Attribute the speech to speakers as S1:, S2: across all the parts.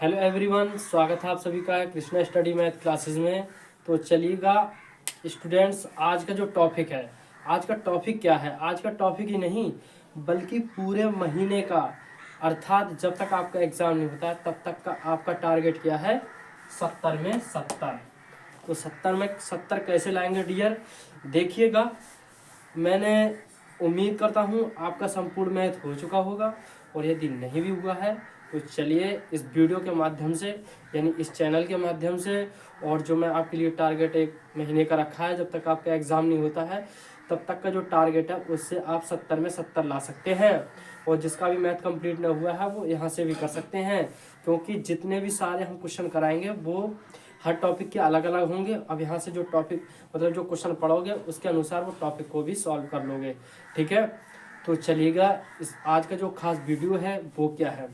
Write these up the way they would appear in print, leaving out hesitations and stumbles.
S1: Hello everyone, स्वागत है आप सभी का कृष्णा स्टडी मैथ क्लासेस में। तो चलिएगा स्टूडेंट्स, आज का जो टॉपिक है, आज का टॉपिक क्या है? आज का टॉपिक ही नहीं बल्कि पूरे महीने का, अर्थात जब तक आपका एग्ज़ाम नहीं होता तब तक का आपका टारगेट क्या है? 70 में 70। तो 70 में 70 कैसे लाएंगे डियर? देखिएगा, मैंने उम्मीद करता हूँ आपका संपूर्ण मैथ हो चुका होगा, और यदि नहीं भी हुआ है तो चलिए इस वीडियो के माध्यम से, यानी इस चैनल के माध्यम से, और जो मैं आपके लिए टारगेट एक महीने का रखा है, जब तक आपका एग्ज़ाम नहीं होता है तब तक का जो टारगेट है उससे आप 70 में 70 ला सकते हैं। और जिसका भी मैथ कंप्लीट न हुआ है वो यहाँ से भी कर सकते हैं, क्योंकि जितने भी सारे हम क्वेश्चन कराएंगे वो हर टॉपिक के अलग अलग होंगे। अब यहाँ से जो टॉपिक मतलब जो क्वेश्चन पढ़ोगे उसके अनुसार वो टॉपिक को भी सॉल्व कर लोगे, ठीक है। तो चलिएगा, इस आज का जो खास वीडियो है वो क्या है।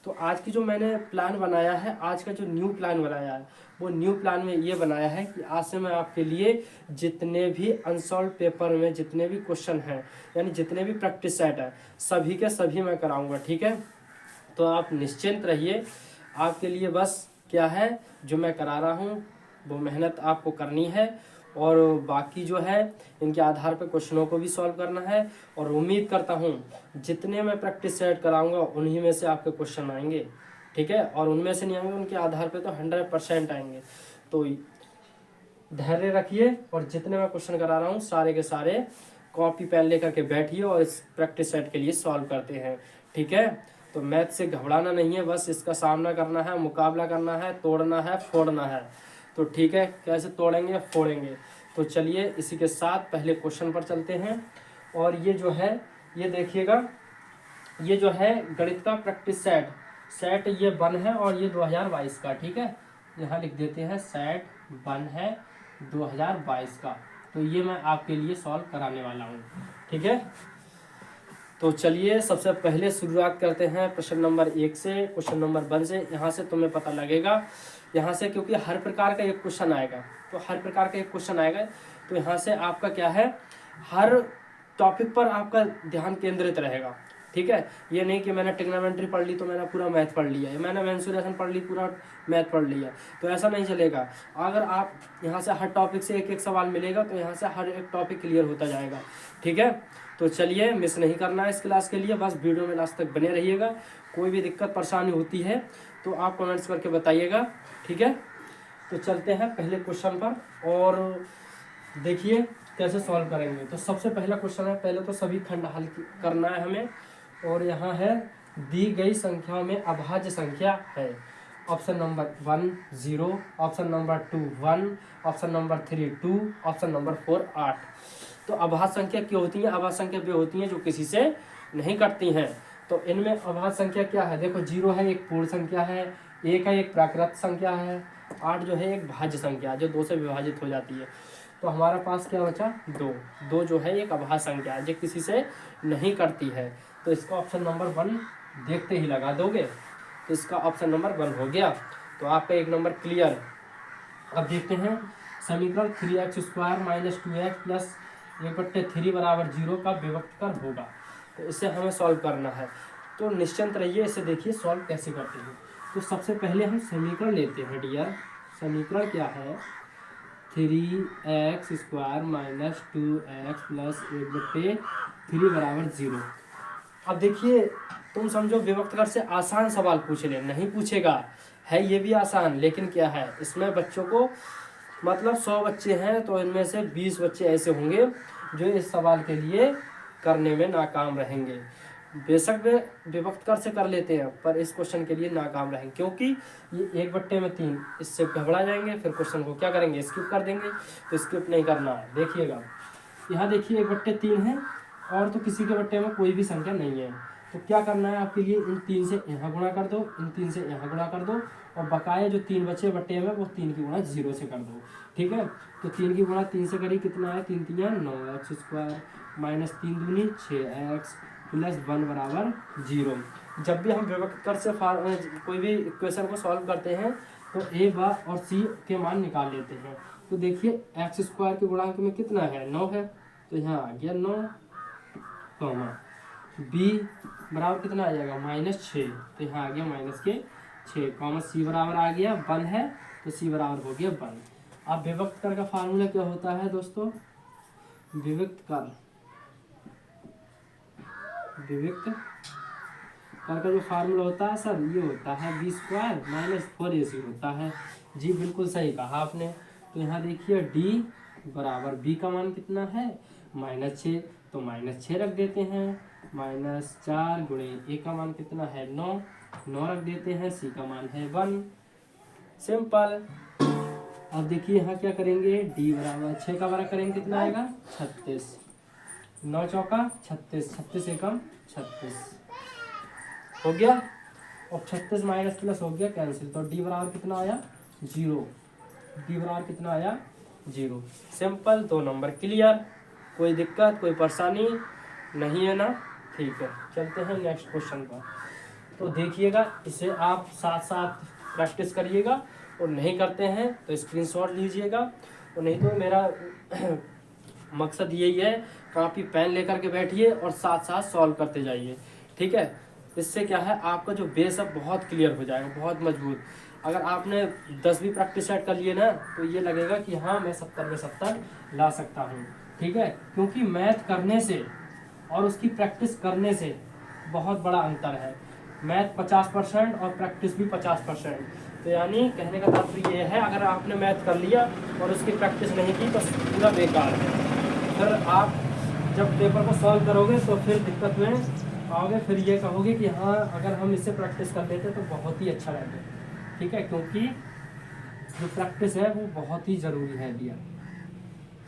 S1: तो आज की जो मैंने प्लान बनाया है, आज का जो न्यू प्लान बनाया है, वो न्यू प्लान में ये बनाया है कि आज से मैं आपके लिए जितने भी अनसॉल्व पेपर में जितने भी क्वेश्चन हैं, यानी जितने भी प्रैक्टिस सेट है, सभी के सभी मैं कराऊंगा, ठीक है। तो आप निश्चिंत रहिए, आपके लिए बस क्या है जो मैं करा रहा हूँ वो मेहनत आपको करनी है, और बाकी जो है इनके आधार पर क्वेश्चनों को भी सॉल्व करना है। और उम्मीद करता हूँ जितने मैं प्रैक्टिस सेट कराऊंगा उन्हीं में से आपके क्वेश्चन आएंगे, ठीक है। और उनमें से नहीं आएंगे उनके आधार पे तो 100% आएंगे। तो धैर्य रखिए, और जितने मैं क्वेश्चन करा रहा हूँ सारे के सारे कॉपी पेन लेकर के बैठिए और इस प्रैक्टिस सेट के लिए सॉल्व करते हैं, ठीक है। तो मैथ से घबराना नहीं है, बस इसका सामना करना है, मुकाबला करना है, तोड़ना है, फोड़ना है। तो ठीक है, कैसे तोड़ेंगे फोड़ेंगे। तो चलिए इसी के साथ पहले क्वेश्चन पर चलते हैं। और ये जो है, ये देखिएगा, ये जो है गणित का प्रैक्टिस सेट ये 1 है, और ये 2022 का, ठीक है। यहाँ लिख देते हैं सेट 1 है 2022 का। तो ये मैं आपके लिए सॉल्व कराने वाला हूँ, ठीक है। तो चलिए सबसे पहले शुरुआत करते हैं प्रश्न नंबर 1 से, क्वेश्चन नंबर 1 से। यहाँ से तुम्हें पता लगेगा, यहाँ से क्योंकि हर प्रकार का एक क्वेश्चन आएगा, तो हर प्रकार का एक क्वेश्चन आएगा, तो यहाँ से आपका क्या है, हर टॉपिक पर आपका ध्यान केंद्रित रहेगा, ठीक है। ये नहीं कि मैंने ट्रिग्नोमेट्री पढ़ ली तो मैंने पूरा मैथ पढ़ लिया, या मैंने मेंसुरेशन पढ़ ली पूरा मैथ पढ़ लिया, तो ऐसा नहीं चलेगा। अगर आप यहाँ से हर टॉपिक से एक एक सवाल मिलेगा तो यहाँ से हर एक टॉपिक क्लियर होता जाएगा, ठीक है। तो चलिए, मिस नहीं करना है इस क्लास के लिए, बस वीडियो में लास्ट तक बने रहिएगा। कोई भी दिक्कत परेशानी होती है तो आप कमेंट्स करके बताइएगा, ठीक है। तो चलते हैं पहले क्वेश्चन पर, और देखिए कैसे सॉल्व करेंगे। तो सबसे पहला क्वेश्चन है, पहले तो सभी खंड हल करना है हमें। और यहाँ है, दी गई संख्याओं में अभाज्य संख्या है। Option number 1 0, option number 2 1, option number 3 2, option number 4 8। तो अभाज्य संख्या क्या होती है? अभाज्य संख्या वे होती हैं जो किसी से नहीं कटती हैं। तो इनमें अभाज्य संख्या क्या है? देखो, 0 है एक पूर्ण संख्या है, 1 है एक प्राकृत संख्या है, 8 जो है एक भाज्य संख्या जो 2 से विभाजित हो जाती है। तो हमारा पास क्या बचा? 2 जो है एक अभाज्य संख्या है जो किसी से नहीं कटती है। तो इसका ऑप्शन नंबर 1 देखते ही लगा दोगे, तो इसका ऑप्शन नंबर 1 हो गया। तो आपका एक नंबर क्लियर। अब देखते हैं समीकरण 3x² - 2x प्लस 1/3 बराबर 0 का विभक्त कर होगा। तो इसे हमें सॉल्व करना है। तो निश्चिंत रहिए, इसे देखिए सॉल्व कैसे करते हैं। तो सबसे पहले हम समीकरण लेते हैं डियर। समीकरण क्या है? 3x² - 2x प्लस 1/3 बराबर 0। अब देखिए, तुम समझो विभक्त कर से आसान सवाल पूछ ले, नहीं पूछेगा, है ये भी आसान, लेकिन क्या है इसमें बच्चों को, मतलब 100 बच्चे हैं तो इनमें से 20 बच्चे ऐसे होंगे जो इस सवाल के लिए करने में नाकाम रहेंगे। बेशक वे विभक्त कर से कर लेते हैं पर इस क्वेश्चन के लिए नाकाम रहेंगे, क्योंकि ये 1/3, इससे घबरा जाएंगे, फिर क्वेश्चन को क्या करेंगे, स्किप कर देंगे। तो स्किप नहीं करना है। देखिएगा, यहाँ देखिए 1/3 है, और तो किसी के बट्टे में कोई भी संख्या नहीं है। तो क्या करना है आपके लिए, इन 3 से यहाँ गुणा कर दो, इन 3 से यहाँ गुणा कर दो, और बकाया जो 3 बचे बट्टे में वो 3 की गुणा 0 से कर दो, ठीक है। तो 3 की गुणा 3 से करी, कितना है? 3 3 9x² माइनस 3 दूनी 6x प्लस 1 बराबर 0। जब भी हम विभक्त कर से कोई भी इक्वेशन को सॉल्व करते हैं तो ए, बा और सी के मान निकाल लेते हैं। तो देखिए x² के गुणांक में कितना है? 9 है, तो यहाँ आ गया 9, कॉमा बी बराबर कितना आ जाएगा? -6, तो यहाँ आ गया -के 6 कॉमा सी बराबर आ गया 1 है तो सी बराबर हो गया 1। अब विभक्त कर का फार्मूला क्या होता है दोस्तों? विभक्त कर का जो फार्मूला होता है सर ये होता है बी स्क्वायर माइनस 4ac होता है। जी बिल्कुल सही कहा आपने। तो यहाँ देखिए डी बराबर बी का मान कितना है -6, तो -6 रख देते हैं, -4 गुणे ए का मान कितना है 9 रख देते हैं, सी का मान है 1। सिंपल। अब देखिए यहाँ क्या करेंगे, डी बराबर 6 का वर्ग करेंगे कितना आएगा 36, 9 चौका 36, 36 एकम 36 हो गया। और 36 माइनस प्लस हो गया कैंसिल, तो डी बराबर कितना आया 0, डी बराबर कितना आया 0। सिंपल, 2 नंबर क्लियर, कोई दिक्कत कोई परेशानी नहीं है ना? ठीक है, चलते हैं नेक्स्ट क्वेश्चन पर। तो देखिएगा इसे आप साथ साथ प्रैक्टिस करिएगा, और नहीं करते हैं तो स्क्रीनशॉट लीजिएगा, और नहीं तो मेरा मकसद यही है कॉपी पेन लेकर के बैठिए और साथ साथ सॉल्व करते जाइए। ठीक है, इससे क्या है आपका जो बेस है बहुत क्लियर हो जाएगा, बहुत मजबूत। अगर आपने 10 भी प्रैक्टिस सेट कर लिए ना तो ये लगेगा कि हाँ मैं 70 में 70 ला सकता हूँ। ठीक है, क्योंकि मैथ करने से और उसकी प्रैक्टिस करने से बहुत बड़ा अंतर है। मैथ 50% और प्रैक्टिस भी 50%। तो यानी कहने का तात्पर्य ये है अगर आपने मैथ कर लिया और उसकी प्रैक्टिस नहीं की तो पूरा बेकार है। फिर आप जब पेपर को सॉल्व करोगे तो फिर दिक्कत में आओगे, फिर ये कहोगे कि हाँ अगर हम इससे प्रैक्टिस कर लेते तो बहुत ही अच्छा रहता। ठीक है, क्योंकि जो प्रैक्टिस है वो बहुत ही ज़रूरी है दिया।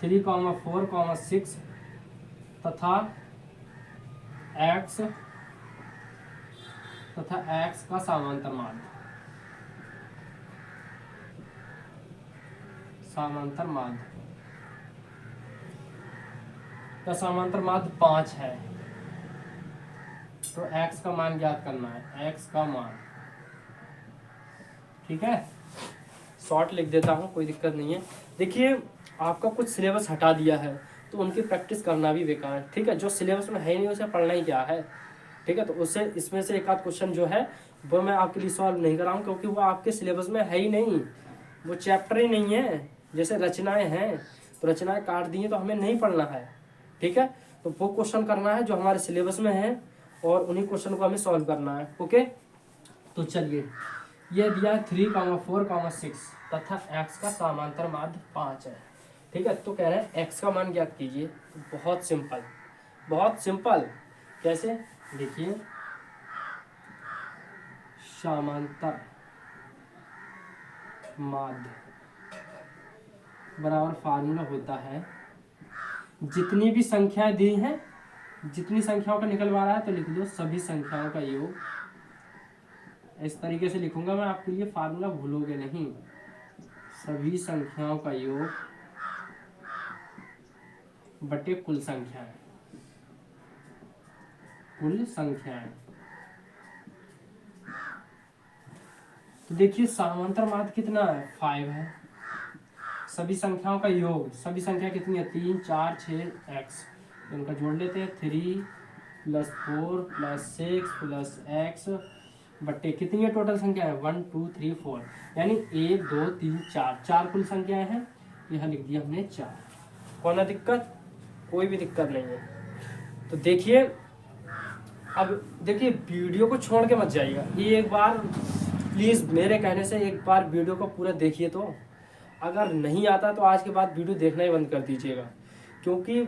S1: 3,4,6 तथा x का समांतर माध्य का समांतर माध्य 5 है। तो x का मान ज्ञात करना है, x का मान। ठीक है, शॉर्ट लिख देता हूँ, कोई दिक्कत नहीं है। देखिए आपका कुछ सिलेबस हटा दिया है तो उनकी प्रैक्टिस करना भी बेकार है। ठीक है, जो सिलेबस में है नहीं उसे पढ़ना ही क्या है। ठीक है, तो उससे इसमें से एक आध क्वेश्चन जो है वो मैं आपके लिए सॉल्व नहीं कराऊँ, क्योंकि वो आपके सिलेबस में है ही नहीं, वो चैप्टर ही नहीं है। जैसे रचनाएं हैं तो रचनाएं काट दी हैं तो हमें नहीं पढ़ना है। ठीक है, तो वो क्वेश्चन करना है जो हमारे सिलेबस में है और उन्हीं क्वेश्चन को हमें सॉल्व करना है। ओके, तो चलिए ये दिया 3,4,6 तथा x का समांतर माध्य 5 है। ठीक है, तो कह रहे हैं x का मान ज्ञात कीजिए। बहुत सिंपल, बहुत सिंपल। कैसे, देखिए समांतर माध्य बराबर फार्मूला होता है, जितनी भी संख्याएं दी हैं, जितनी संख्याओं का निकलवा रहा है तो लिख दो सभी संख्याओं का योग। इस तरीके से लिखूंगा मैं आपके लिए, फार्मूला भूलोगे नहीं। सभी संख्याओं का योग बटे कुल संख्याएं, कुल संख्याएं। तो देखिए समांतर माध्य कितना है 5 है। सभी संख्याओं का योग, सभी संख्या कितनी है 3, 4, 6 x, इनका जोड़ लेते हैं 3 + 4 + 6 + x बट्टे कितनी है टोटल संख्या है 1 2 3 4, यानी 1 2 3 4, 4 कुल संख्याएं हैं। यहाँ लिख दिया हमने 4। कौन है दिक्कत? कोई भी दिक्कत नहीं है। तो देखिए अब देखिए वीडियो को छोड़ के मत जाइएगा, ये एक बार प्लीज़ मेरे कहने से एक बार वीडियो को पूरा देखिए। तो अगर नहीं आता तो आज के बाद वीडियो देखना ही बंद कर दीजिएगा, क्योंकि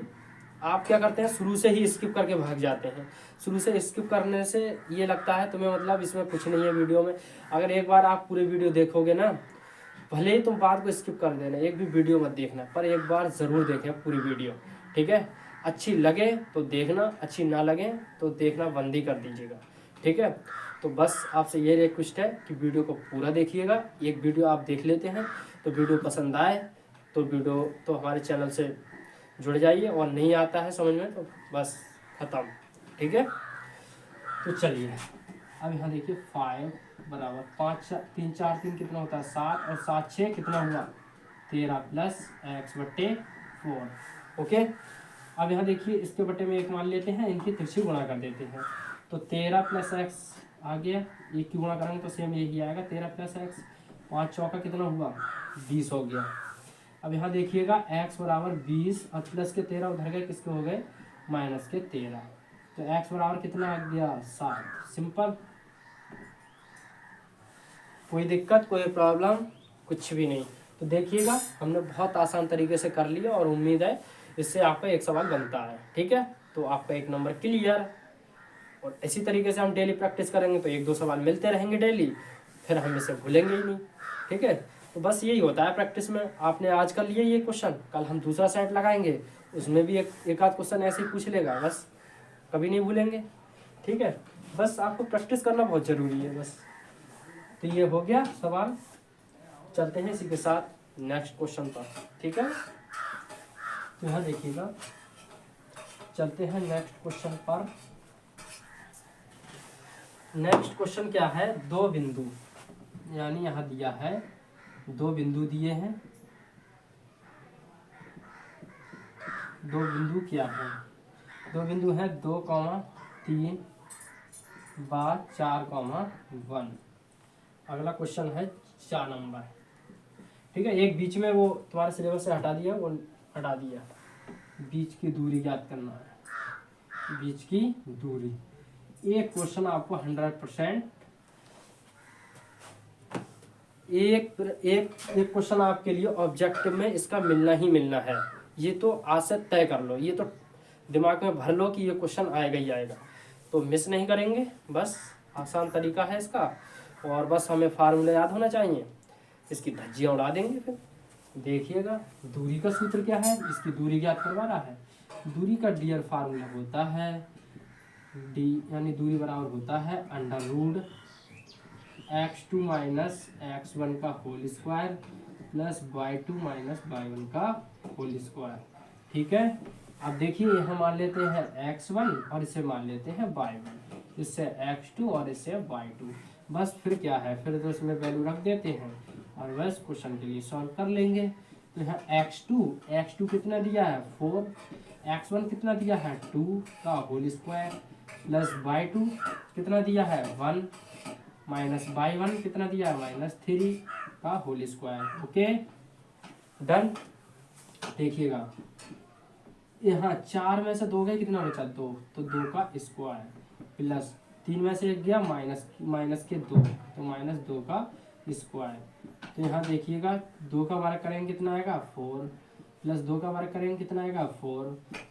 S1: आप क्या करते हैं शुरू से ही स्किप करके भाग जाते हैं। शुरू से स्किप करने से ये लगता है तुम्हें मतलब इसमें कुछ नहीं है वीडियो में। अगर एक बार आप पूरे वीडियो देखोगे ना, भले ही तुम बात को स्किप कर देना, एक भी वीडियो मत देखना, पर एक बार ज़रूर देखें पूरी वीडियो। ठीक है, अच्छी लगे तो देखना, अच्छी ना लगे तो देखना बंद ही कर दीजिएगा। ठीक है, तो बस आपसे ये रिक्वेस्ट है कि वीडियो को पूरा देखिएगा। एक वीडियो आप देख लेते हैं तो वीडियो पसंद आए तो वीडियो तो हमारे चैनल से जुड़ जाइए, और नहीं आता है समझ में तो बस ख़त्म। ठीक है, तो चलिए अब यहाँ देखिए 5 बराबर 5 3 4 3 कितना होता है 7, और 7 6 कितना हुआ 13 + x बट्टे 4। ओके, अब यहाँ देखिए इसके बट्टे में 1 मान लेते हैं, इनकी तिरछी गुणा कर देते हैं। तो 13 + x आ गया, एक की गुणा करेंगे तो सेम यही आएगा 13 + x, 5 चौका कितना हुआ 20 हो गया। अब यहाँ देखिएगा x बराबर 20 और प्लस के 13 उधर गए, किसके हो गए माइनस के 13, तो x बराबर कितना आ गया 7। सिंपल, कोई दिक्कत कोई प्रॉब्लम कुछ भी नहीं। तो देखिएगा हमने बहुत आसान तरीके से कर लिया और उम्मीद है इससे आपका एक सवाल बनता है। ठीक है, तो आपका 1 नंबर क्लियर। और इसी तरीके से हम डेली प्रैक्टिस करेंगे तो 1-2 सवाल मिलते रहेंगे डेली, फिर हम इसे भूलेंगे ही नहीं। ठीक है, तो बस यही होता है प्रैक्टिस में। आपने आज कर लिया ये क्वेश्चन, कल हम दूसरा सेट लगाएंगे, उसमें भी एक आध क्वेश्चन ऐसे ही पूछ लेगा, बस कभी नहीं भूलेंगे। ठीक है, बस आपको प्रैक्टिस करना बहुत ज़रूरी है बस। तो ये हो गया सवाल, चलते हैं इसी के साथ नेक्स्ट क्वेश्चन पर। ठीक है, तो यहाँ देखिएगा, चलते हैं नेक्स्ट क्वेश्चन पर। नेक्स्ट क्वेश्चन क्या है, 2 बिंदु, यानी यहाँ दिया है 2 बिंदु दिए हैं। 2 बिंदु क्या है, 2 बिंदु है 2,3 बार 4,1। अगला क्वेश्चन है 4 नंबर। ठीक है, एक बीच में वो तुम्हारे सिलेबस से हटा दिया, वो हटा दिया, बीच की दूरी ज्ञात करना है, बीच की दूरी। एक क्वेश्चन आपको 100% एक क्वेश्चन आपके लिए ऑब्जेक्टिव में इसका मिलना ही मिलना है, ये तो आज से तय कर लो, ये तो दिमाग में भर लो कि ये क्वेश्चन आएगा ही आएगा, तो मिस नहीं करेंगे। बस आसान तरीका है इसका, और बस हमें फार्मूला याद होना चाहिए, इसकी धज्जियाँ उड़ा देंगे। फिर देखिएगा दूरी का सूत्र क्या है, इसकी दूरी ज्ञात करवा रहा है। दूरी का डियर फार्मूला होता है डी, यानी दूरी बराबर होता है √ x2 - x1 का whole square plus y2 - y1 का होल स्क्वायर। ठीक है, अब देखिए यहाँ मान लेते हैं x1 और इसे मान लेते हैं y1, इससे x2 और इससे y2। बस फिर क्या है, फिर तो इसमें वैल्यू रख देते हैं और बस क्वेश्चन के लिए सॉल्व कर लेंगे। तो यहाँ x2 कितना दिया है 4, x1 कितना दिया है 2 का होल स्क्वायर प्लस y2 कितना दिया है 1 माइनस y1 कितना दिया है -3 का होल स्क्वायर। Okay done. देखिएगा यहाँ 4 में से 2 गए, कितना बचा 2, तो 2 का स्क्वायर प्लस 3 में से 1 गया माइनस के 2, तो -2 का स्क्वायर। तो यहाँ देखिएगा 2 का वर्ग करेंगे कितना आएगा 4 प्लस 2 का वर्ग करेंगे कितना आएगा 4,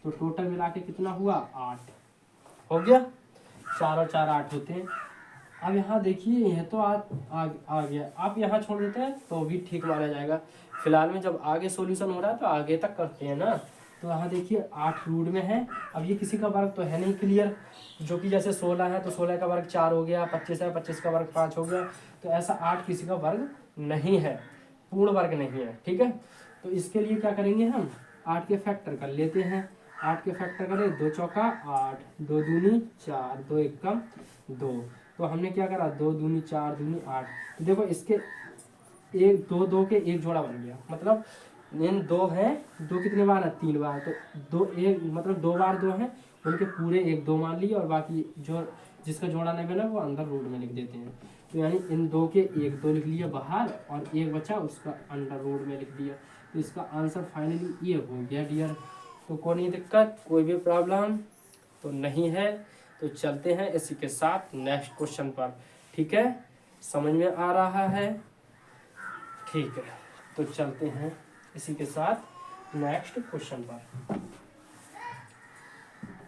S1: तो टोटल मिला के कितना हुआ 8 हो गया। 4 और 4 8 होते हैं। अब यहाँ देखिए यह तो आ गया, आप यहाँ छोड़ देते हैं तो भी ठीक माना जाएगा। फिलहाल में जब आगे सॉल्यूशन हो रहा है तो आगे तक करते हैं ना। तो यहाँ देखिए 8 रूट में है, अब ये किसी का वर्ग तो है नहीं क्लियर, जो कि जैसे 16 है तो 16 का वर्ग 4 हो गया, 25 है 25 का वर्ग 5 हो गया, तो ऐसा 8 किसी का वर्ग नहीं है, पूर्ण वर्ग नहीं है। ठीक है, तो इसके लिए क्या करेंगे हम 8 के फैक्टर कर लेते हैं। 8 के फैक्टर करें, 2 चौका 8, 2 दूनी 4, 2 एकम 2, तो हमने क्या करा 2 दूनी 4 दूनी 8। तो देखो इसके 1 2 2 के एक जोड़ा बन गया, मतलब इन 2 है, 2 कितने बार है 3 बार, तो 2 1 मतलब 2 बार 2 हैं, उनके पूरे 1 2 मान लिए और बाकी जो जिसका जोड़ा नहीं बना वो अंदर रूट में लिख देते हैं। तो यानी इन 2 के 1 2 लिख लिया बाहर और 1 बचा उसका अंडर रूट में लिख दिया। तो इसका आंसर फाइनली ये हो गया डियर। तो कोई दिक्कत कोई भी प्रॉब्लम तो नहीं है। तो चलते हैं इसी के साथ नेक्स्ट क्वेश्चन पर। ठीक है, समझ में आ रहा है? ठीक है, तो चलते हैं इसी के साथ नेक्स्ट क्वेश्चन पर।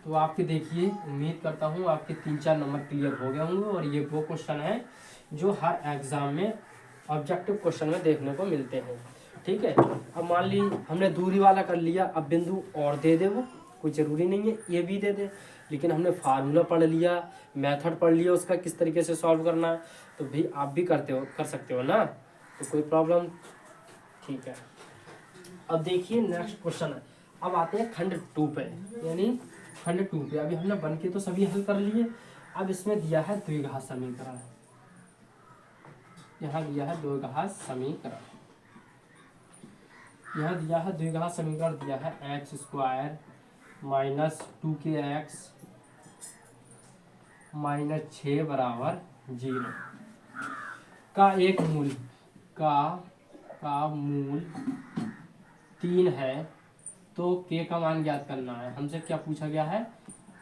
S1: तो आपके देखिए उम्मीद करता हूँ आपके 3-4 नंबर क्लियर हो गए होंगे, और ये वो क्वेश्चन है जो हर एग्जाम में ऑब्जेक्टिव क्वेश्चन में देखने को मिलते हैं। ठीक है, अब मान ली हमने दूरी वाला कर लिया, अब बिंदु और दे दे, वो कोई ज़रूरी नहीं है ये भी दे दे, लेकिन हमने फार्मूला पढ़ लिया, मेथड पढ़ लिया उसका किस तरीके से सॉल्व करना है, तो भी आप भी कर सकते हो ना, तो कोई प्रॉब्लम। ठीक है, अब देखिए नेक्स्ट क्वेश्चन है। अब आते हैं खंड 2 पे, यानी खंड 2 पे अभी हमने बन के तो सभी हल कर लिए। अब इसमें दिया है द्विघात समीकरण, यहाँ दिया है द्विघात समीकरण, यहाँ दिया है द्विघात समीकरण, दिया है x² - 2kx - 6 बराबर 0 का एक मूल का मूल 3 है तो k का मान ज्ञात करना है। हमसे क्या पूछा गया है,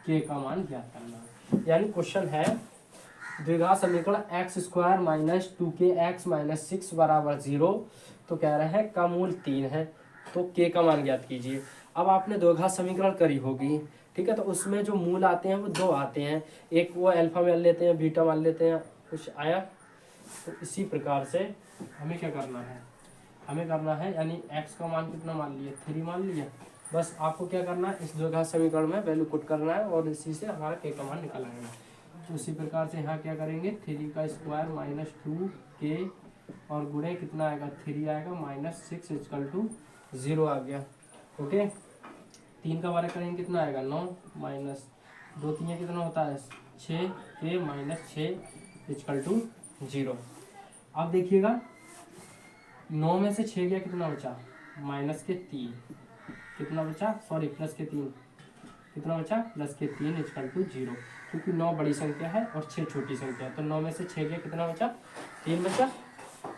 S1: k का मान ज्ञात करना है। यानी क्वेश्चन है द्विघात समीकरण x² माइनस 2kx माइनस 6 बराबर 0, तो कह रहे हैं का मूल 3 है तो k का मान ज्ञात कीजिए। अब आपने द्विघात समीकरण करी होगी, ठीक है, तो उसमें जो मूल आते हैं वो 2 आते हैं, एक वो अल्फा मान लेते हैं, बीटा मान लेते हैं, कुछ आया। तो इसी प्रकार से हमें क्या करना है, हमें करना है यानी x का मान कितना मान लिया, 3 मान लिया। बस आपको क्या करना है, इस द्विघात समीकरण में वैल्यू पुट करना है और इसी से हमारा k का मान निकल आएगा। तो उसी प्रकार से यहाँ क्या करेंगे, 3 का स्क्वायर माइनस 2k और गुणे कितना आएगा, 3 आएगा माइनस 6 इक्वल टू 0 आ गया। ओके, 3 का बारह करेंगे कितना आएगा, 9 माइनस 2 3 कितना होता है 6k माइनस 6 इक्वल टू 0। अब देखिएगा 9 में से 6 गया कितना बचा, माइनस के 3, कितना बचा, सॉरी प्लस के 3, कितना बचा, प्लस के 3 इक्वल टू 0। क्योंकि 9 बड़ी संख्या है और 6 छोटी संख्या है तो 9 में से 6 गया कितना बचा, 3 बचा।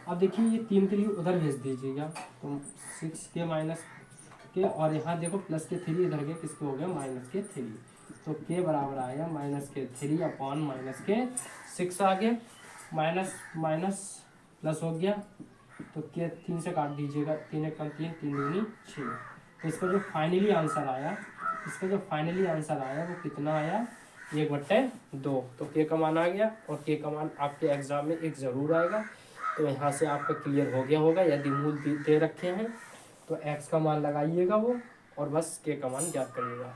S1: अब देखिए ये 3 के लिए उधर भेज दीजिएगा तो 6k माइनस के, और यहाँ देखो प्लस के 3 इधर के किसके हो गया, माइनस के 3, तो k बराबर आएगा माइनस के 3 अपॉन माइनस के 6 आ गया, माइनस माइनस प्लस हो गया तो k 3 से काट दीजिएगा, 3 एक कम 3, 3 दूनी 6। तो इसका जो फाइनली आंसर आया, वो कितना आया, 1/2। तो k का मान आ गया और k का मान आपके एग्जाम में एक ज़रूर आएगा। तो यहाँ से आपका क्लियर हो गया होगा, यदि मूल दे रखे हैं तो x का मान लगाइएगा वो और बस k का मान ज्ञात करिएगा।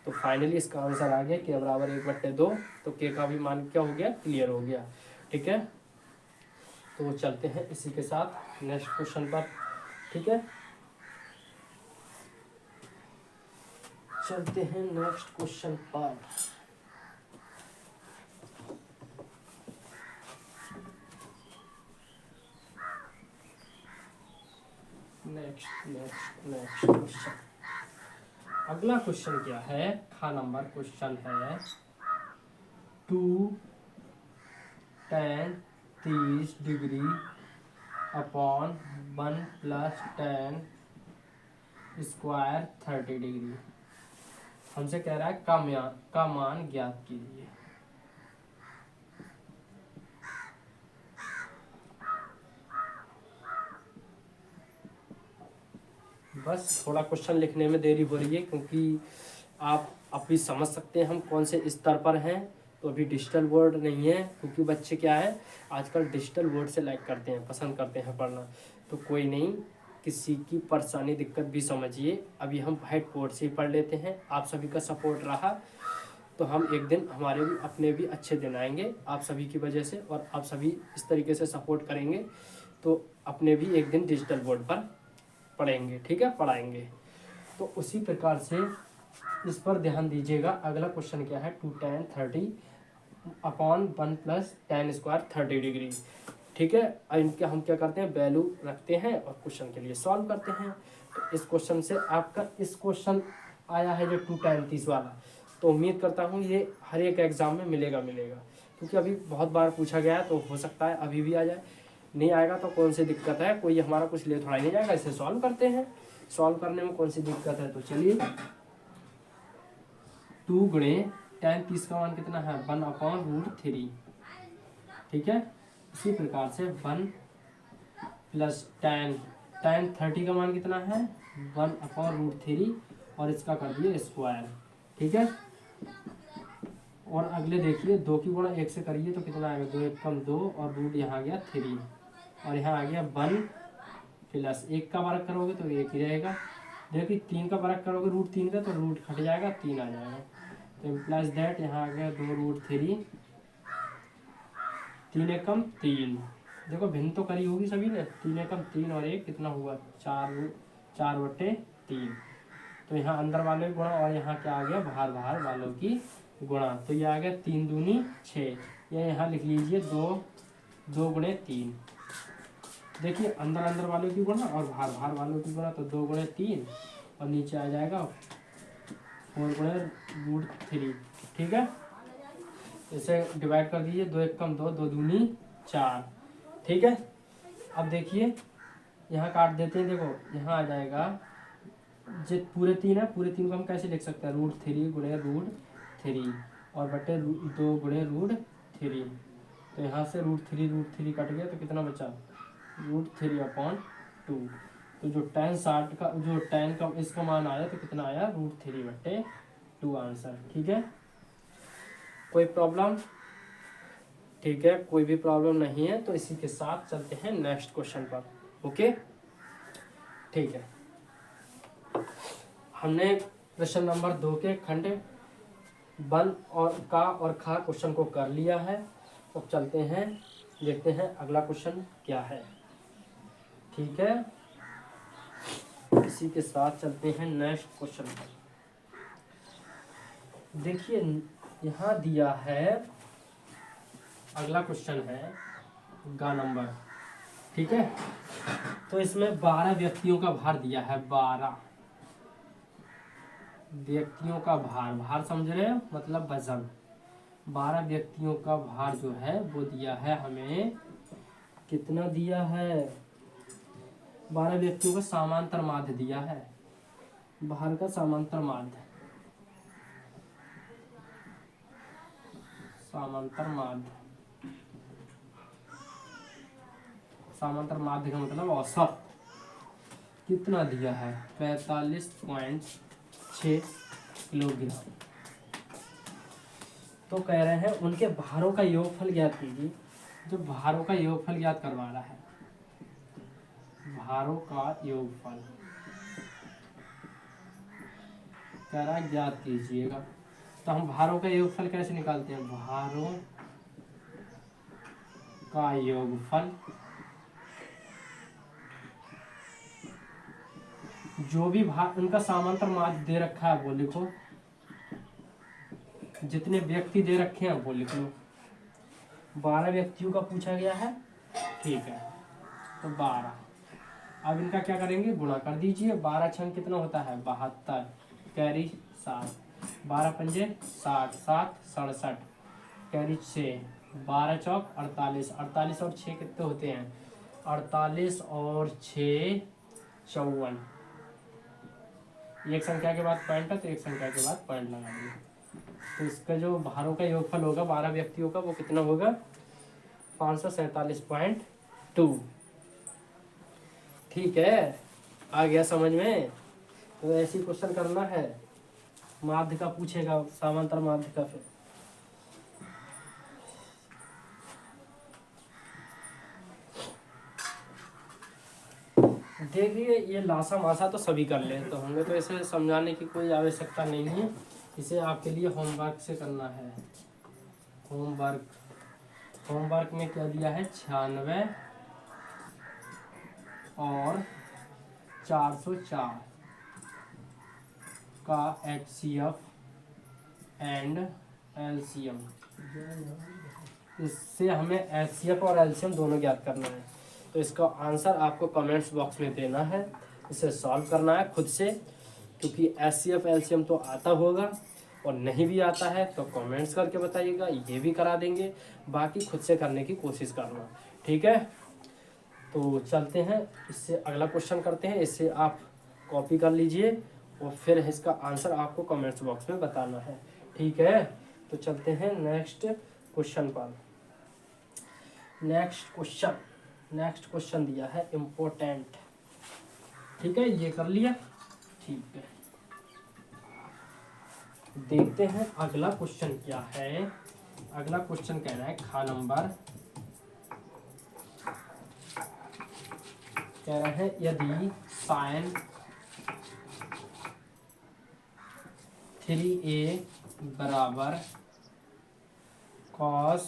S1: तो फाइनली इसका आंसर आ गया k बराबर 1/2। तो k का भी मान क्या हो गया, क्लियर हो गया। ठीक है, तो चलते हैं इसी के साथ नेक्स्ट क्वेश्चन पर। ठीक है, चलते हैं नेक्स्ट क्वेश्चन पर। नेक्स्ट क्वेश्चन, अगला क्वेश्चन क्या है, खा नंबर क्वेश्चन है 2 tan 30 degree upon 1 plus tan square 30 degree. हमसे कह रहा है का मान ज्ञात कीजिए। बस थोड़ा क्वेश्चन लिखने में देरी हो रही है क्योंकि आप अभी समझ सकते हैं हम कौन से स्तर पर हैं। तो अभी डिजिटल बोर्ड नहीं है क्योंकि बच्चे क्या है आजकल डिजिटल बोर्ड से लाइक करते हैं, पसंद करते हैं पढ़ना। तो कोई नहीं, किसी की परेशानी दिक्कत भी समझिए, अभी हम व्हाइट बोर्ड से ही पढ़ लेते हैं। आप सभी का सपोर्ट रहा तो हम एक दिन हमारे भी अपने भी अच्छे दिन आएंगे आप सभी की वजह से, और आप सभी इस तरीके से सपोर्ट करेंगे तो अपने भी एक दिन डिजिटल बोर्ड पर पढ़ेंगे। ठीक है, पढ़ाएंगे। तो उसी प्रकार से इस पर ध्यान दीजिएगा। अगला क्वेश्चन क्या है, 2 tan 30 upon 1 plus tan square 30 degree. ठीक है, इनके हम क्या करते हैं, वैल्यू रखते हैं और क्वेश्चन के लिए सॉल्व करते हैं। तो इस क्वेश्चन से आपका इस क्वेश्चन आया है जो 2 tan 30 वाला, तो उम्मीद करता हूँ ये हर एक एग्जाम में मिलेगा क्योंकि अभी बहुत बार पूछा गया है तो हो सकता है अभी भी आ जाए। नहीं आएगा तो कौन सी दिक्कत है, कोई हमारा कुछ ले थोड़ा नहीं जाएगा। इसे सॉल्व करते हैं, सॉल्व करने में कौन सी दिक्कत है। तो चलिए 2 गुणे tan 30 का मान कितना है, 1/√3। ठीक है, इसी प्रकार से 1 प्लस tan 30 का मान कितना है 1/√3 और इसका कर दिए स्क्वायर। ठीक है, और अगले देखिए 2 की गुणा 1 से करिए तो कितना आएगा, 2 1 कम 2 और रूट यहाँ आ गया 3 और यहाँ आ गया 1 प्लस 1 का वर्ग करोगे तो 1 ही रहेगा। देखिए 3 का वर्ग करोगे √3 का तो रूट हट जाएगा, 3 आ जाएगा। तो प्लस दैट यहाँ आ गया 2√3, 3 1 कम 3। देखो भिन्न तो करी होगी सभी ने, 3 1 कम 3 और 1 कितना हुआ 4/3। तो यहाँ अंदर वालों की गुणा और यहाँ क्या आ गया बाहर वालों की गुणा। तो ये आ गया 3 दूनी 6, या यहाँ लिख लीजिए 2 गुणे 3। देखिए अंदर वालों की गुणा और बाहर वालों की गुणा, तो 2 गुणे 3 और नीचे आ जाएगा 4 गुणे √3। ठीक है, इसे डिवाइड कर दीजिए, 2 एक कम 2, 2 दूनी 4। ठीक है, अब देखिए यहाँ काट देते हैं। देखो यहाँ आ जाएगा, जो पूरे 3 है, पूरे 3 को हम कैसे लिख सकते हैं, √3 गुणे √3 और बटे 2 गुणे √3। तो यहाँ से √3 कट गया, तो कितना बचा, √3/2। तो जो tan 60 का, जो tan का इसका मान आया तो कितना आया, √3/2 आंसर। ठीक है, कोई प्रॉब्लम? ठीक है, कोई भी प्रॉब्लम नहीं है। तो इसी के साथ चलते हैं नेक्स्ट क्वेश्चन पर। ओके, ठीक है, हमने प्रश्न नंबर 2 के खंड 1 और का और खा क्वेश्चन को कर लिया है। अब चलते हैं, देखते हैं अगला क्वेश्चन क्या है। ठीक है, इसी के साथ चलते हैं नेक्स्ट क्वेश्चन पर। देखिए यहाँ दिया है, अगला क्वेश्चन है गा नंबर। ठीक है, तो इसमें 12 व्यक्तियों का भार दिया है, 12 व्यक्तियों का भार, भार समझ रहे हो, मतलब वजन। 12 व्यक्तियों का भार जो है वो दिया है हमें, कितना दिया है, 12 व्यक्तियों का समांतर माध्य दिया है, भार का समांतर माध्य, समांतर माध्य, समांतर माध्य का मतलब औसत कितना दिया है, 45.6 किलोग्राम। तो कह रहे हैं उनके भारों का योगफल ज्ञात कीजिए। जो भारों का योगफल ज्ञात करवा रहा है, भारों का योगफल कह रहा है ज्ञात कीजिएगा। तो हम भारों का योगफल कैसे निकालते हैं, भारों का योगफल, जो भी भार, उनका समांतर माध्य दे रखा है वो लिखो, जितने व्यक्ति दे रखे हैं वो लिख लो। 12 व्यक्तियों का पूछा गया है, ठीक है, तो 12। अब इनका क्या करेंगे, गुणा कर दीजिए। 12 छंग कितना होता है, 72, कैरी 7, 12 पंजे 60, 7 67, कैरी 6, 12 चौक 48, 48 और 6 कितने होते हैं, 48 और 6 54। एक संख्या के बाद पॉइंट है तो एक संख्या के बाद पॉइंट लगा देंगे। तो इसका जो भारों का योगफल होगा 12 व्यक्तियों का वो कितना होगा, 547.2। ठीक है, आ गया समझ में। तो ऐसी क्वेश्चन करना है, माध्य का पूछेगा, समांतर माध्य का। फिर देखिए ये लासा मासा तो सभी कर लेते होंगे, तो इसे समझाने की कोई आवश्यकता नहीं है। इसे आपके लिए होमवर्क से करना है। होमवर्क में क्या दिया है, 96 और 404 का HCF एंड LCM। इससे हमें HCF और LCM दोनों ज्ञात करना है। तो इसका आंसर आपको कमेंट्स बॉक्स में देना है, इसे सॉल्व करना है खुद से, क्योंकि HCF LCM तो आता होगा, और नहीं भी आता है तो कमेंट्स करके बताइएगा, ये भी करा देंगे। बाकी खुद से करने की कोशिश करना, ठीक है। तो चलते हैं, इससे अगला क्वेश्चन करते हैं। इसे आप कॉपी कर लीजिए और फिर इसका आंसर आपको कमेंट्स बॉक्स में बताना है, ठीक है। तो चलते हैं नेक्स्ट क्वेश्चन पर। नेक्स्ट क्वेश्चन दिया है इम्पोर्टेंट, ठीक है, ये कर लिया, ठीक है। देखते हैं अगला क्वेश्चन क्या है। अगला क्वेश्चन कह रहा है खा नंबर, कह रहा है यदि sin 3a बराबर cos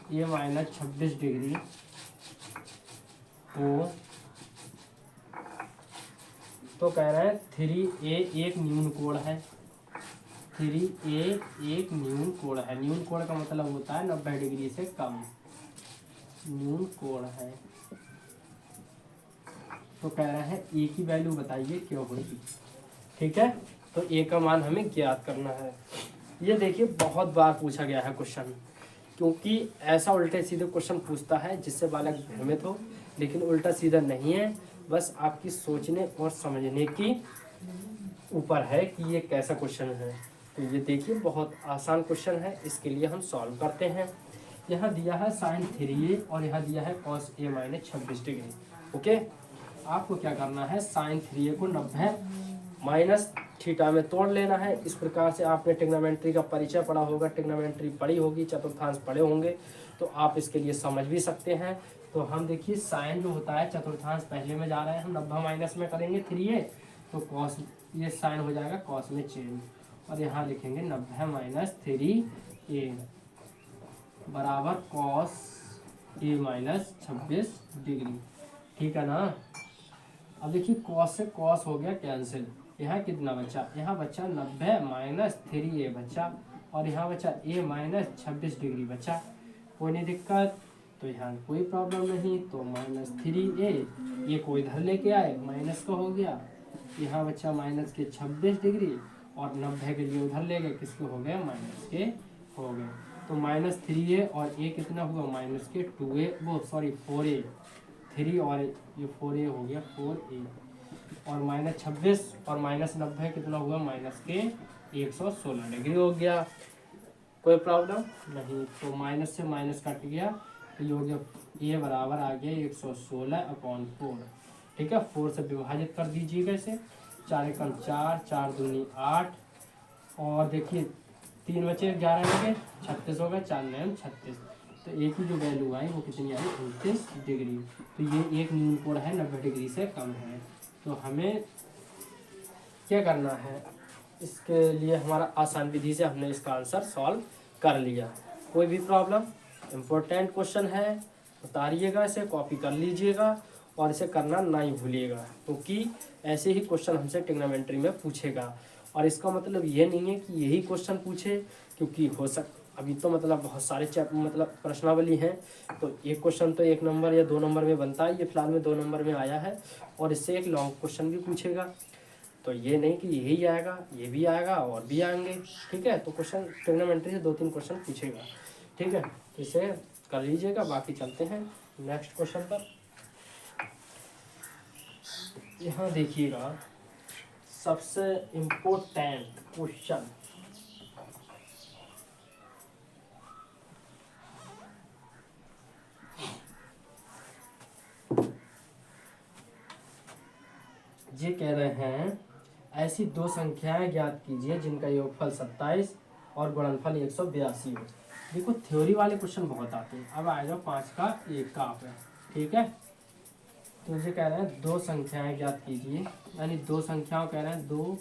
S1: a माइनस 26 डिग्री हो, तो कह रहा है 3a एक न्यून कोण है। 3a एक न्यून कोण है। न्यून कोण का मतलब होता है 90 डिग्री से कम, न्यून कोण है। तो कह रहा है a की वैल्यू बताइए क्यों होगी, ठीक है। तो a का मान हमें ज्ञात करना है। ये देखिए बहुत बार पूछा गया है क्वेश्चन, क्योंकि ऐसा उल्टे सीधे क्वेश्चन पूछता है जिससे बालक भ्रमित हो, लेकिन उल्टा सीधा नहीं है, बस आपकी सोचने और समझने की ऊपर है कि ये कैसा क्वेश्चन है। तो ये देखिए बहुत आसान क्वेश्चन है, इसके लिए हम सॉल्व करते हैं। यहाँ दिया है साइन 3a और यहाँ दिया है cos a minus 26 degree. Okay, आपको क्या करना है, साइन 3a को 90 माइनस थीटा में तोड़ लेना है। इस प्रकार से आपने ट्रिग्नोमेट्री का परिचय पढ़ा होगा, ट्रिग्नोमेट्री पढ़ी होगी, चतुर्थांश पढ़े होंगे, तो आप इसके लिए समझ भी सकते हैं। तो हम देखिए साइन जो होता है चतुर्थांश पहले में जा रहे हैं, हम 90 माइनस में करेंगे 3a, तो कॉस ये साइन हो जाएगा कॉस में चेंज, और यहाँ लिखेंगे 90 माइनस 3a बराबर कॉस a माइनस 26 डिग्री। ठीक है ना। अब देखिए कॉस से कॉस हो गया कैंसिल, यहाँ कितना बचा, यहाँ बचा 90 माइनस 3a बचा, और यहाँ बचा a माइनस 26 डिग्री बचा। कोई नहीं दिक्कत, तो यहाँ कोई प्रॉब्लम नहीं, तो माइनस 3a ये को इधर लेके आए, माइनस का हो गया, यहाँ बचा माइनस के 26 डिग्री, और 90 के लिए उधर ले गए, किसके हो गए, माइनस के हो गए। तो माइनस 3a और a कितना हुआ, माइनस के 2a, वो सॉरी 4a, 3 और ये 4a हो गया 4a, और माइनस 26 और माइनस 90 कितना हुआ, माइनस के 116 डिग्री हो गया। कोई प्रॉब्लम नहीं, तो माइनस से माइनस कट गया, तो ये हो गया ये बराबर आ गया 116/4। ठीक है, 4 से विभाजित कर दीजिएगा इसे, 4 एकम 4, 4 दूनी 8, और देखिए 3 बचे 11 में 36 हो गए, 4 9 36, तो एक ही जो वैल्यू आई वो कितनी आई, 29 डिग्री। तो ये एक न्यून कोण है, 90 डिग्री से कम है। तो हमें क्या करना है, इसके लिए हमारा आसान विधि से हमने इसका आंसर सॉल्व कर लिया। कोई भी प्रॉब्लम, इम्पोर्टेंट क्वेश्चन है, उतारिएगा इसे, कॉपी कर लीजिएगा, और इसे करना ना ही भूलिएगा, क्योंकि ऐसे ही क्वेश्चन हमसे ट्रिग्नोमेट्री में पूछेगा। और इसका मतलब ये नहीं है कि यही क्वेश्चन पूछे, क्योंकि हो अभी तो मतलब बहुत सारे मतलब प्रश्नावली हैं, तो एक क्वेश्चन तो 1 नंबर या 2 नंबर में बनता है, ये फिलहाल में 2 नंबर में आया है, और इससे एक लॉन्ग क्वेश्चन भी पूछेगा। तो ये नहीं कि यही आएगा, ये भी आएगा और भी आएंगे। ठीक है, तो क्वेश्चन ट्रिग्नोमेट्री से 2-3 क्वेश्चन पूछेगा। ठीक है, इसे कर लीजिएगा, बाकी चलते हैं नेक्स्ट क्वेश्चन पर। यहाँ देखिएगा सबसे इम्पोर्टेंट क्वेश्चन, ये कह रहे हैं ऐसी 2 संख्याएं ज्ञात कीजिए जिनका योगफल 27 और गुणनफल 182 हो। देखो थ्योरी वाले क्वेश्चन बहुत आते हैं, अब आएगा 5 का 1 का आप है। ठीक है, तो ये कह रहे हैं 2 संख्याएं ज्ञात कीजिए, यानी 2 संख्याओं कह रहे हैं, 2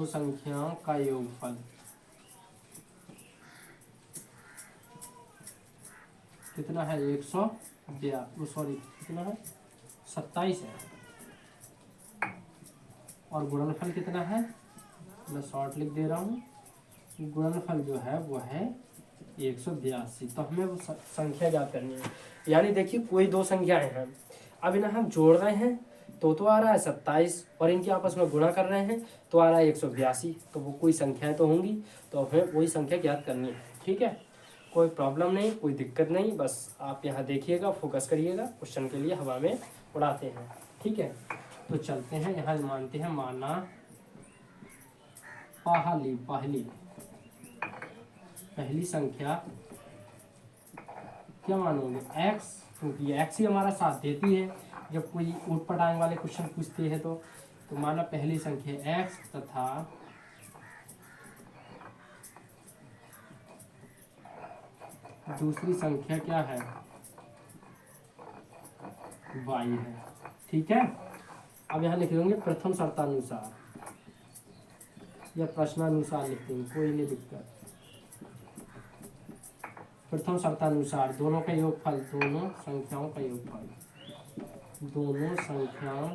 S1: संख्याओं का योगफल कितना है, 182, कितना है, 27 है, और गुणनफल कितना है, मैं शॉर्ट लिख दे रहा हूँ, गुणनफल जो है वो है 182। तो हमें वो संख्या ज्ञात करनी है। यानी देखिए कोई 2 संख्याएं हैं, अब इन्हें हम जोड़ रहे हैं, तो आ रहा है 27, और इनके आपस में गुणा कर रहे हैं तो आ रहा है 182, तो वो कोई संख्याएं तो होंगी, तो हमें वही संख्या ज्ञात करनी है। ठीक है, कोई प्रॉब्लम नहीं, कोई दिक्कत नहीं, बस आप यहाँ देखिएगा, फोकस करिएगा, क्वेश्चन के लिए हवा में उड़ाते हैं। ठीक है, तो चलते हैं, यहाँ मानते हैं, माना पहली संख्या क्या मानोगे, x, क्योंकि x ही हमारा साथ देती है जब कोई ऊट पटांग वाले क्वेश्चन पूछते हैं। तो माना पहली संख्या x तथा दूसरी संख्या क्या है, y है। ठीक है, अब यहाँ लिख देंगे प्रथम शर्तानुसार या प्रश्नानुसार लिख देंगे, कोई नहीं दिक्कत। प्रथम शर्तानुसार दोनों का योगफल, दोनों संख्याओं का योगफल, दोनों संख्याओं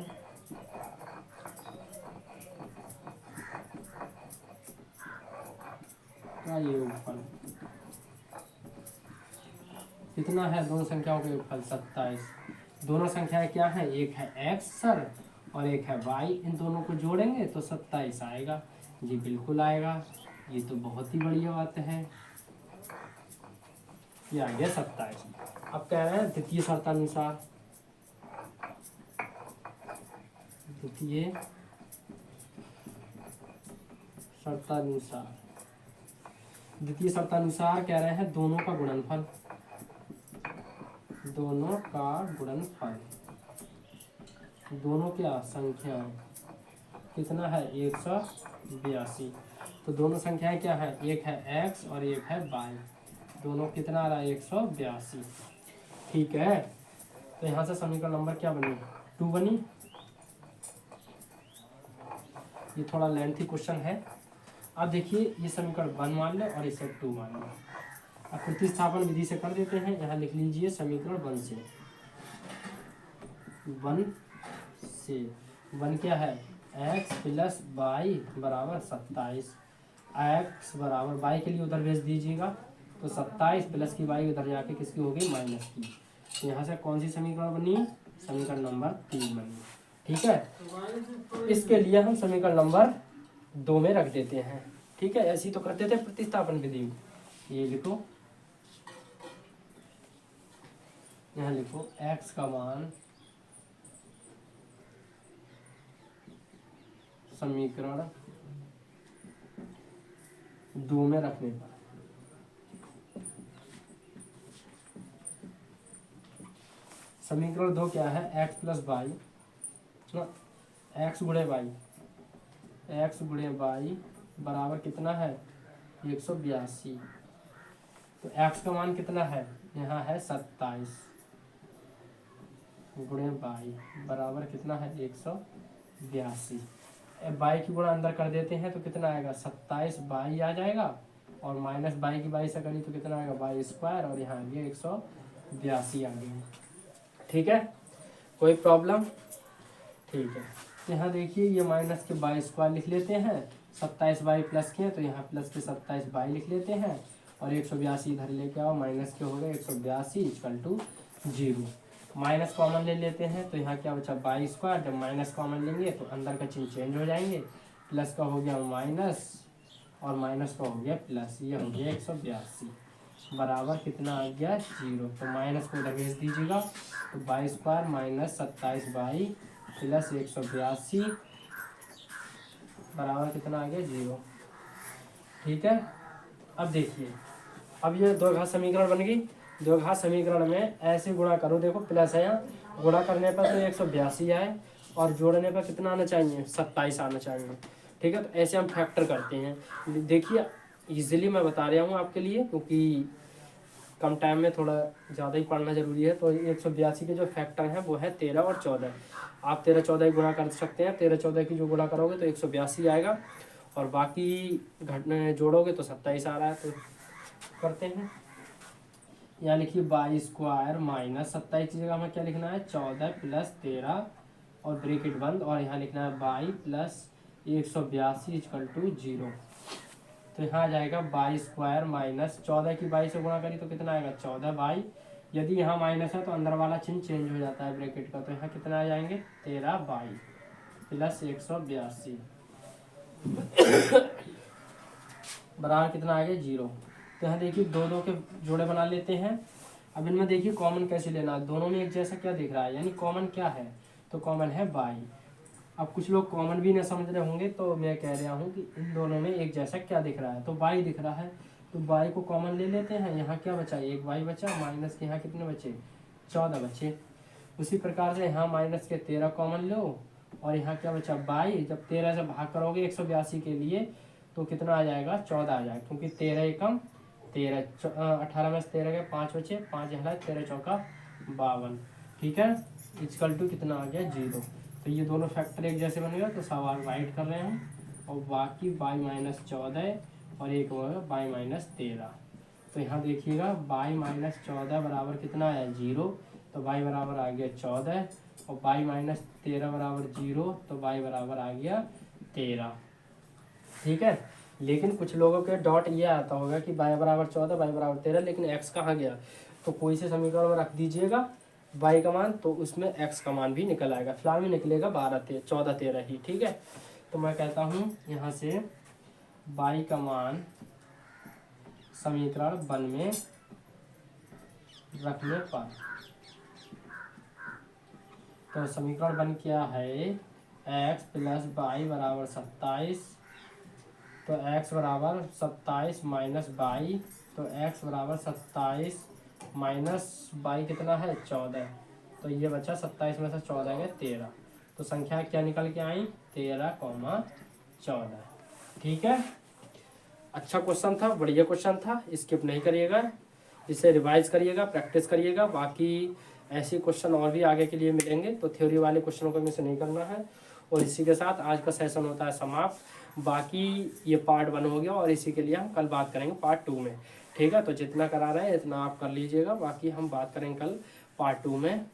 S1: का योगफल कितना है, दोनों संख्याओं का योगफल 27। दोनों संख्याएं क्या है, एक है x सर और एक है y, इन दोनों को जोड़ेंगे तो 27 आएगा। जी बिल्कुल आएगा, ये तो बहुत ही बढ़िया बात है। ये आ गया 27। अब कह रहे हैं द्वितीय शर्तानुसार, द्वितीय शर्तानुसार, द्वितीय शर्तानुसार कह रहे हैं दोनों का गुणनफल, दोनों का गुणनफल, दोनों क्या संख्याएं कितना है 182। तो दोनों संख्याएं क्या है, एक है x और एक है y, दोनों कितना आ रहा है 182। ठीक है, तो यहाँ से समीकरण नंबर क्या बनी 2 बनी। ये थोड़ा लेंथी क्वेश्चन है। अब देखिए ये समीकरण 1 मान ले और इसे 2 मान ले। अब प्रतिस्थापन विधि से कर देते हैं। यहाँ लिख लीजिए समीकरण 1 से, 1 क्या है x प्लस वाई बराबर 27, x बराबर y के लिए उधर भेज दीजिएगा तो 27 प्लस की y उधर जाके किसकी हो गई माइनस की। तो यहाँ से कौन सी समीकरण बनी, समीकरण नंबर 3 बनी। ठीक है, इसके लिए हम समीकरण नंबर 2 में रख देते हैं। ठीक है, ऐसी तो करते थे प्रतिस्थापन विधि में। ये लिखो, यहाँ लिखो x का मान समीकरण 2 में रखने पर समीकरण 2 क्या है, x प्लस वाई, एक्स गुणे वाई, एक्स गुणे वाई बराबर कितना है 182। तो x का मान कितना है, यहाँ है 27 गुणे वाई बराबर कितना है 182। बाई की गुणा अंदर कर देते हैं तो कितना आएगा 27 बाई आ जाएगा और माइनस बाई की बाई से करी तो कितना आएगा बाई स्क्वायर और यहाँ आ गया 182 आ गया। ठीक है, कोई प्रॉब्लम। ठीक है, तो यहाँ देखिए ये माइनस के बाई स्क्वायर लिख लेते हैं, 27 बाई प्लस के तो यहाँ प्लस के 27 बाई लिख लेते हैं और 182 इधर लेके आओ, माइनस के हो गए 182 इक्वल टू 0। माइनस कॉमन ले लेते हैं तो यहाँ क्या बचा बाई स्क्वायर, जब माइनस कॉमन लेंगे तो अंदर का चिन्ह चेंज हो जाएंगे, प्लस का हो गया माइनस और माइनस का हो गया प्लस, ये हो गया 182 बराबर कितना आ गया 0। तो माइनस को उधर भेज दीजिएगा तो by square minus 27 by plus 182 बराबर कितना आ गया 0। ठीक है, अब देखिए, अब ये दो घात समीकरण बन गई। दो घात समीकरण में ऐसे गुणा करो, देखो प्लस है यहाँ, गुणा करने पर तो 182 आए और जोड़ने पर कितना आना चाहिए 27 आना चाहिए। ठीक है, तो ऐसे हम फैक्टर करते हैं। देखिए इजीली मैं बता रहा हूँ आपके लिए, क्योंकि कम टाइम में थोड़ा ज़्यादा ही पढ़ना जरूरी है। तो 182 के जो फैक्टर हैं वो है 13 और 14। आप 13 14 गुणा कर सकते हैं, 13 14 की जो गुणा करोगे तो 182 आएगा और बाकी घटने जोड़ोगे तो 27 आ रहा है। तो करते हैं, यहाँ लिखिए बाई स्क्वायर माइनस 27 की जगह हमें क्या लिखना है 14 प्लस 13 और ब्रैकेट बंद और यहाँ लिखना है बाई प्लस 182 इक्वल टू 0। तो यहाँ आ जाएगा बाई स्क्वायर माइनस 14 की बाई से गुणा करी तो कितना आएगा 14 बाई, यदि यहाँ माइनस है तो अंदर वाला चिन्ह चेंज हो जाता है ब्रैकेट का, तो यहाँ कितना आ जाएंगे 13 बाई प्लस 182 बराबर कितना आ गया 0। तो यहाँ देखिए दो दो के जोड़े बना लेते हैं। अब इनमें देखिए कॉमन कैसे लेना, दोनों में एक जैसा क्या दिख रहा है, यानी कॉमन क्या है, तो कॉमन है बाई। अब कुछ लोग कॉमन भी न समझ रहे होंगे तो मैं कह रहा हूँ कि इन दोनों में एक जैसा क्या दिख रहा है, तो बाई दिख रहा है, तो बाई को कॉमन ले लेते हैं। यहाँ क्या बचा एक बाई बचा, माइनस के यहाँ कितने बचे 14 बचे। उसी प्रकार से यहाँ माइनस के 13 कॉमन लो और यहाँ क्या बचा बाई, जब 13 से भाग करोगे 182 के लिए तो कितना आ जाएगा 14 आ जाएगा, क्योंकि 13 एकम 13, 18 में से 13 के 5 बचे, 5 यहाँ 13 चौका 52। ठीक है, इक्वल टू कितना आ गया 0। तो ये दोनों फैक्टर एक जैसे बनेगा तो सवाल राइट कर रहे हैं और बाकी बाई माइनस 14 और एक होगा बाई माइनस 13। तो यहाँ देखिएगा बाई माइनस 14 बराबर कितना आया 0, तो बाई बराबर आ गया 14 और बाई माइनस 13 बराबर 0, तो बाई बराबर आ गया 13। ठीक है, लेकिन कुछ लोगों के डॉट ये आता होगा कि बाई बराबर 14 बाई बराबर 13, लेकिन एक्स कहाँ गया, तो कोई से समीकरण में रख दीजिएगा y का मान, तो उसमें x का मान भी निकल आएगा। फिलहाल में निकलेगा 14 13 ही, ठीक है। तो मैं कहता हूँ यहाँ से y का मान समीकरण 1 में रखने पर, तो समीकरण 1 क्या है, x प्लस वाई बराबर 27, तो x बराबर 27 माइनस वाई, तो x बराबर 27 माइनस वाई कितना है 14, तो ये बचा 27 में से 14 गए 13, तो संख्या क्या निकल के आई 13,14, ठीक है। अच्छा क्वेश्चन था, बढ़िया क्वेश्चन था, स्किप नहीं करिएगा, इसे रिवाइज करिएगा, प्रैक्टिस करिएगा। बाकी ऐसे क्वेश्चन और भी आगे के लिए मिलेंगे, तो थ्योरी वाले क्वेश्चनों को मिस नहीं करना है। और इसी के साथ आज का सेशन होता है समाप्त। बाकी ये पार्ट 1 हो गया और इसी के लिए हम कल बात करेंगे पार्ट 2 में, ठीक है। तो जितना करा रहे हैं इतना आप कर लीजिएगा, बाकी हम बात करेंगे कल पार्ट 2 में।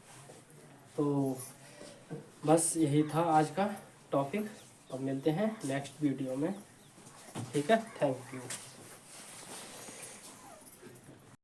S1: तो बस यही था आज का टॉपिक, अब मिलते हैं नेक्स्ट वीडियो में, ठीक है। Thank you.